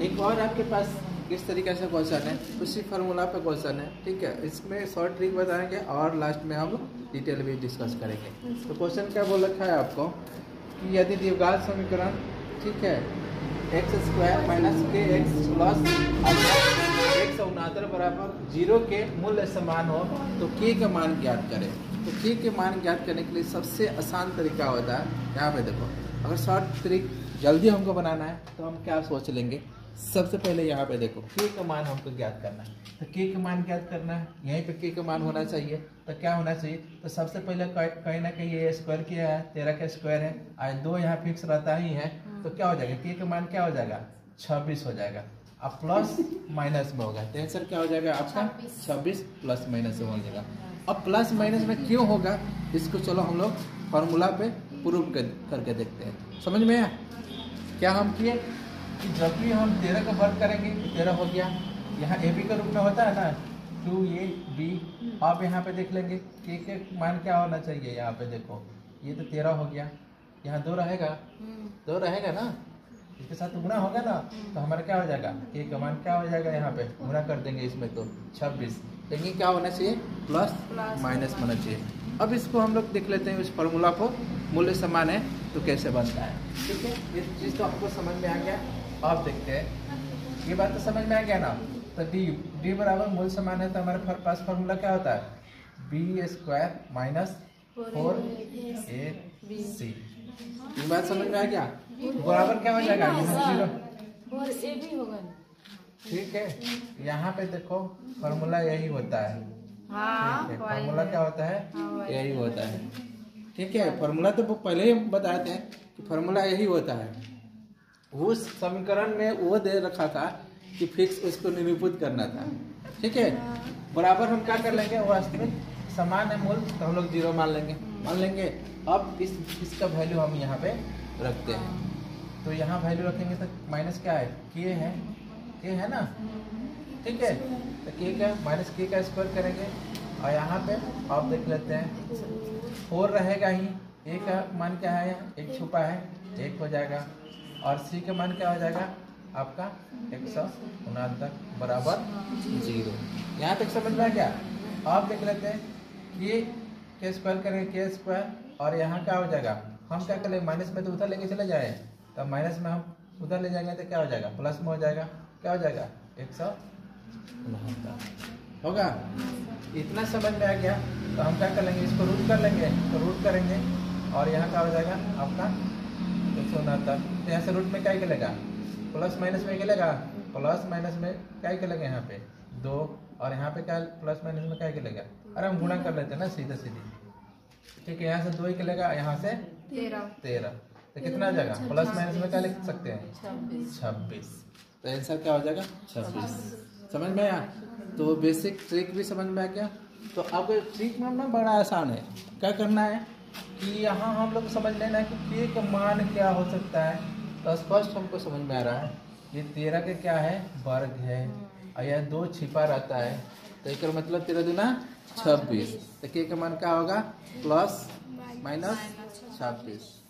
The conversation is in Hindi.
एक और आपके पास इस तरीके से क्वेश्चन है, उसी फार्मूला पे क्वेश्चन है, ठीक है। इसमें शॉर्ट ट्रिक बताएंगे और लास्ट में हम डिटेल भी डिस्कस करेंगे। तो क्वेश्चन क्या बोल रखा है आपको कि यदि द्विघात समीकरण, ठीक है, x² माइनस के एक्स प्लस x69 बराबर 0 के मूल्य समान हो तो k का मान ज्ञात करें। तो k के मान ज्ञात करने के लिए सबसे आसान तरीका होता है, यहाँ पे देखो, अगर शॉर्ट ट्रिक जल्दी हमको बनाना है तो हम क्या सोच लेंगे, सबसे पहले यहाँ पे देखो k का मान हमको ज्ञात करना है। तो k का मान ज्ञात करना है, यहीं पे k का मान होना चाहिए। तो क्या होना चाहिए, तो सबसे पहले कहीं ना कहीं ये स्क्वायर किया है, 13 का स्क्वायर है, आज 2 यहाँ फिक्स रहता ही है। तो क्या हो जाएगा, k का मान क्या हो जाएगा, 26 हो जाएगा। अब प्लस माइनस में होगा, तो आंसर क्या हो जाएगा आपका 26 प्लस माइनस में हो जाएगा। अब प्लस माइनस में क्यों होगा, इसको चलो हम लोग फॉर्मूला पे प्रूव करके देखते हैं। समझ में आया क्या हम किए कि जब भी हम 13 का वर्ग करेंगे 13 हो गया, यहाँ ए बी का रूप में होता है ना 2ab। आप यहाँ पे देख लेंगे के मान क्या होना चाहिए, यहाँ पे देखो ये तो 13 हो गया, यहाँ 2 रहेगा, 2 रहेगा ना, इसके साथ गुणा होगा ना, तो हमारा क्या हो जाएगा, के का मान क्या हो जाएगा, यहाँ पे गुणा कर देंगे इसमें तो 26, लेकिन क्या होना चाहिए, प्लस माइनस होना चाहिए। अब इसको हम लोग देख लेते हैं, इस फार्मूला को मूल्य समान है तो कैसे बनता है, ठीक है। ये चीज़ तो आपको समझ में आ गया। आप देखते हैं, ये बात तो समझ में आ गया ना। तो डी बराबर मूल समान है, तो हमारे पास फार्मूला क्या होता है, b² माइनस 4ac। ये बात समझ में आ गया, बराबर क्या हो जाएगा, यहाँ 0, ठीक है। यहाँ पे देखो फार्मूला यही होता है, ठीक है, फार्मूला क्या होता है, यही होता है, ठीक है। फार्मूला तो पहले ही बताते हैं कि फार्मूला यही होता है। उस समीकरण में वो दे रखा था कि फिक्स उसको निरूपित करना था, ठीक है। बराबर हम क्या कर लेंगे, वास्तविक समान है मूल, तो हम लोग 0 मान लेंगे। अब इसका वैल्यू हम यहाँ पे रखते हैं, तो यहाँ वैल्यू रखेंगे तो माइनस क्या है, के है ना, ठीक है। तो के का माइनस के का स्क्वायर करेंगे, और यहाँ पे आप देख लेते हैं 4 रहेगा ही, ए का मान क्या है, एक छुपा है, 1 हो जाएगा, और सी का मान क्या हो जाएगा आपका 169 बराबर 0। यहाँ तक समझ में आ गया। आप देख लेते हैं के स्क्वायर करेंगे, के स्क्वायर, और यहाँ क्या हो जाएगा, हम क्या करेंगे, माइनस में तो उधर लेके चले जाए, तब माइनस में हम उधर ले जाएंगे तो क्या हो जाएगा, प्लस में हो जाएगा, क्या हो जाएगा 169 होगा। इतना समझ में आ गया। तो हम क्या कर लेंगे, इसको रूट कर लेंगे, तो रूट करेंगे, और यहाँ क्या हो जाएगा आपका 169। तो यहाँ से रूट में क्या निकलेगा, प्लस माइनस में निकलेगा, प्लस माइनस में क्या निकलेगा, यहाँ पे 2, और यहाँ पे क्या प्लस माइनस में क्या निकलेगा, अरे हम गुणा कर लेते हैं ना सीधा, ठीक है। यहाँ से 2 निकलेगा, यहाँ से 13, तो कितना आ जाएगा, प्लस माइनस में क्या लिख सकते हैं 26। तो आंसर क्या हो जाएगा 26। समझ में आया। तो बेसिक ट्रिक भी समझ में आ गया। तो अब ट्रिक में ना बड़ा आसान है, क्या करना है कि यहाँ हम लोग समझ लेना है कि के का मान क्या हो सकता है। तो स्पष्ट हमको समझ में आ रहा है, ये 13 के क्या है, वर्ग है, और यह 2 छिपा रहता है, तो एक मतलब 13 दूना 26। तो के का मान क्या होगा, प्लस माइनस 26।